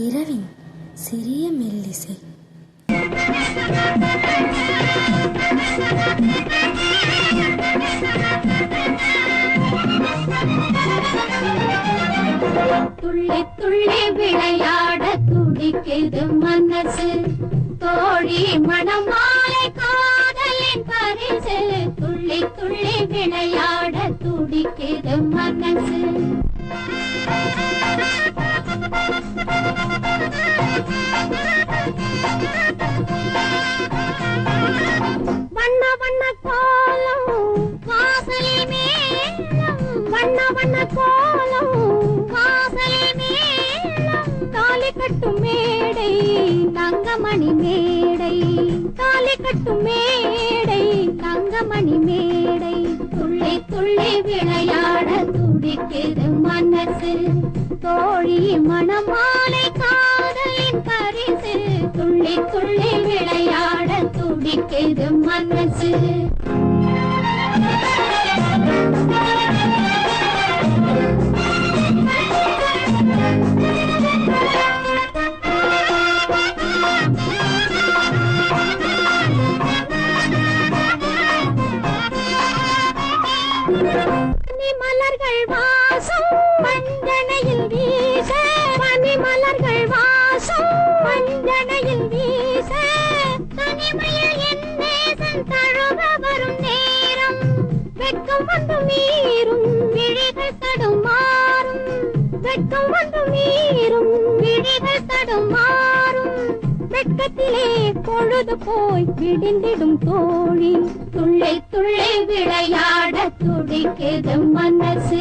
இரவின் சிறிய மெல்லிசை. துள்ளி துள்ளி விளையாட துடிக்குது மனசு, தோழி மணமாலை காதலின் பரிசு. துள்ளி துள்ளி விளையாட துடிக்குது மனசு. வண்ண வண்ண கோலம் வாசலில் மேலம், வண்ண வண்ண கோலம் வாசலில் மேலம். தாலி கட்டும் மேடை தங்கமணி மேடை, தாலி கட்டும் மேடை தங்கமணி மேடை. துள்ளி துள்ளி விளையாட துடிக்குது மனசு, தோழி மணமாலை காதலின் பரிசு. துள்ளி துள்ளி விளையாட துடிக்குது மனசு. மலர்கள் வாசம் மஞ்சனையில் வீச, பனிமலர்கள் வாசம் மஞ்சனையில் வீச. தனிமையில் என் நேசன் தழுவ வரும் நேரம், வெட்கம் வந்து மீறும் விழிகள் தடுமாறும், வெட்கம் வந்து மீறும் விழிகள் தடுமாறும். வெட்கத்திலே பொழுது போய் விடிந்திடும் தோழி, துள்ளி துள்ளி விளையாட துடிக்குது மனசு.